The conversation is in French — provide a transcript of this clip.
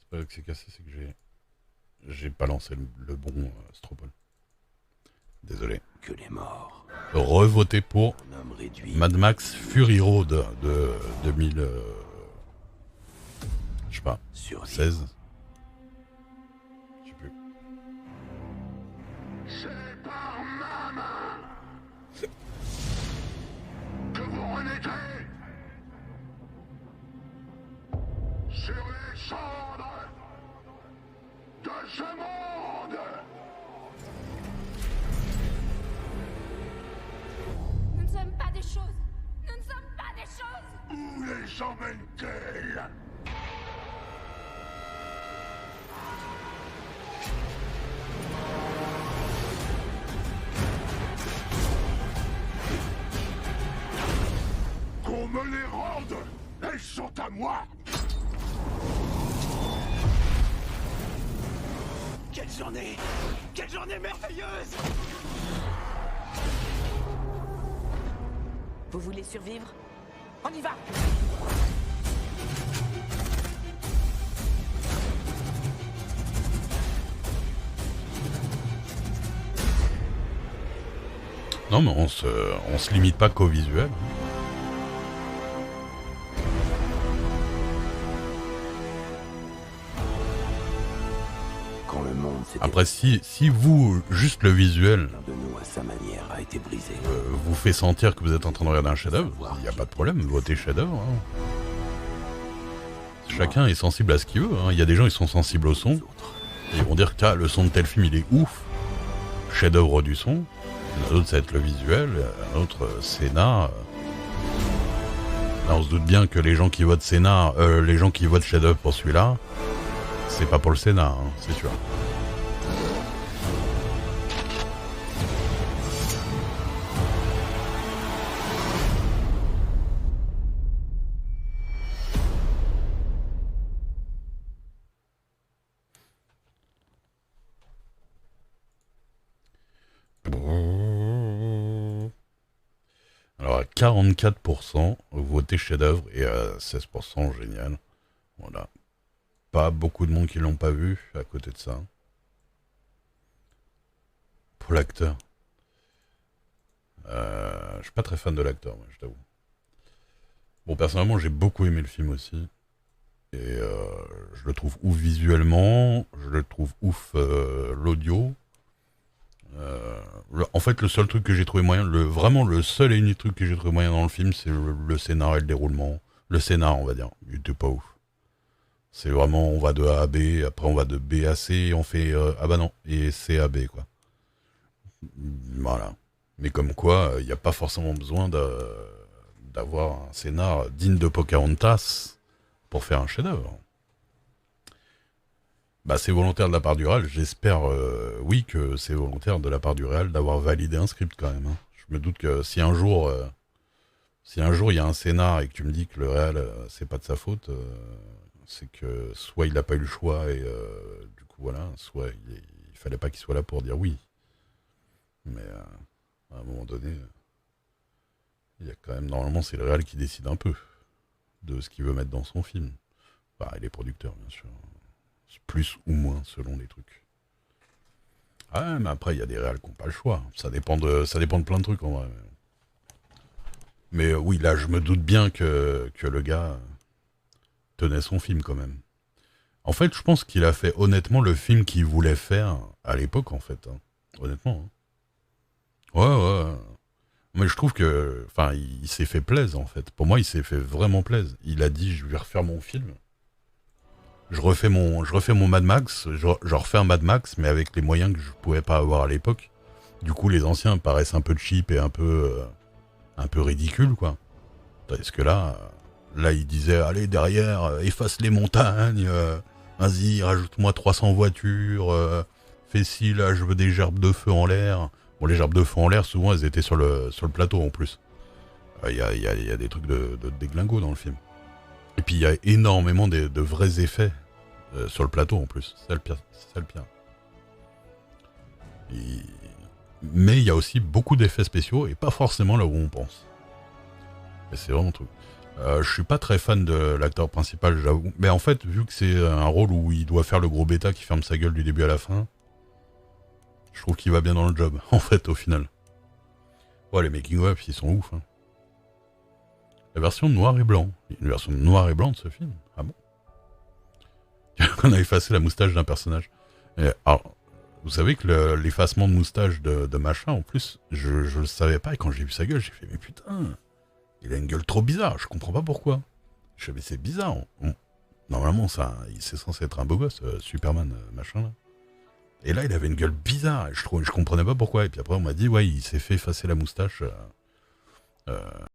C'est pas là que c'est cassé, c'est que j'ai pas lancé le bon Stropole. Désolé. Que les morts. Revoter pour Un homme réduit. Mad Max Fury Road de 2000... je sais pas, Survivre. 16. Je sais plus. C'est par ma main que vous renaîtrez sur les cendres de ce monde. Nous ne sommes pas des choses. Nous ne sommes pas des choses. Où les emmène-t-elle? Qu'on me les rende! Elles sont à moi! Quelle journée! Quelle journée merveilleuse! Vous voulez survivre? On y va! Non, mais on se limite pas qu'au visuel. Quand le monde s'est Après, si vous, juste le visuel, de nous à sa manière a été brisé. vous fait sentir que vous êtes en train de regarder un chef-d'œuvre, il n'y a pas de problème, votez chef-d'œuvre. Hein. Chacun est sensible à ce qu'il veut. Hein. Il y a des gens qui sont sensibles au son. Et ils vont dire que le son de tel film il est ouf, chef-d'œuvre du son. Un autre ça va être le visuel, un autre Sénat. Là on se doute bien que les gens qui votent Sénat, les gens qui votent chef-d'œuvre pour celui-là, c'est pas pour le Sénat, hein, c'est sûr. Alors à 44%, votez chef-d'œuvre et à 16% génial. Voilà. Pas beaucoup de monde qui l'ont pas vu à côté de ça. Pour l'acteur. Je suis pas très fan de l'acteur, moi, je t'avoue. Bon, personnellement, j'ai beaucoup aimé le film aussi. Et je le trouve ouf visuellement, je le trouve ouf l'audio. En fait, le seul truc que j'ai trouvé moyen, vraiment le seul et unique truc que j'ai trouvé moyen dans le film, c'est le scénar et le déroulement. Le scénar, on va dire. Il était pas ouf. C'est vraiment, on va de A à B, après on va de B à C, on fait ah bah non, et C à B, quoi. Voilà. Mais comme quoi, il n'y a pas forcément besoin d'avoir un scénar digne de Pocahontas pour faire un chef-d'œuvre. Bah, c'est volontaire de la part du réal. J'espère, oui, que c'est volontaire de la part du réal d'avoir validé un script quand même. Hein. Je me doute que si un jour il y a un scénar et que tu me dis que le réal, c'est pas de sa faute, c'est que soit il n'a pas eu le choix et du coup voilà, soit il fallait pas qu'il soit là pour dire oui. Mais à un moment donné, il y a quand même, normalement, c'est le réal qui décide un peu de ce qu'il veut mettre dans son film. Enfin, et les producteurs, bien sûr. Plus ou moins selon les trucs. Ah, mais après, il y a des réals qui n'ont pas le choix. Ça dépend de plein de trucs en vrai. Mais oui, là, je me doute bien que le gars tenait son film quand même. En fait, je pense qu'il a fait honnêtement le film qu'il voulait faire à l'époque, en fait. Hein. Honnêtement. Hein. Ouais. Mais je trouve que. Enfin, il s'est fait plaisir, en fait. Pour moi, il s'est fait vraiment plaisir. Il a dit, je vais refaire mon film. Je refais mon Mad Max, je refais un Mad Max, mais avec les moyens que je pouvais pas avoir à l'époque. Du coup, les anciens paraissent un peu cheap et un peu ridicules, quoi. Parce que là, il disait, allez, derrière, efface les montagnes, vas-y, rajoute-moi 300 voitures, fais ci, là, je veux des gerbes de feu en l'air. Bon, les gerbes de feu en l'air, souvent, elles étaient sur le plateau, en plus. Il y a des trucs de déglingo dans le film. Et puis il y a énormément de vrais effets sur le plateau en plus. C'est ça le pire. Mais il y a aussi beaucoup d'effets spéciaux et pas forcément là où on pense. Et c'est vraiment tout. Je suis pas très fan de l'acteur principal, j'avoue. Mais en fait, vu que c'est un rôle où il doit faire le gros bêta qui ferme sa gueule du début à la fin, je trouve qu'il va bien dans le job, en fait, au final. Ouais, les making-of, ils sont ouf. Hein. La version noir et blanc. Il y a une version noir et blanc de ce film. Ah bon? On a effacé la moustache d'un personnage. Et, alors, vous savez que l'effacement de moustache de machin, en plus, je le savais pas. Et quand j'ai vu sa gueule, j'ai fait, mais putain, il a une gueule trop bizarre. Je comprends pas pourquoi. Je sais, mais c'est bizarre. Normalement, c'est censé être un beau gosse, Superman, machin là. Et là, il avait une gueule bizarre. Et je comprenais pas pourquoi. Et puis après, on m'a dit, ouais, il s'est fait effacer la moustache.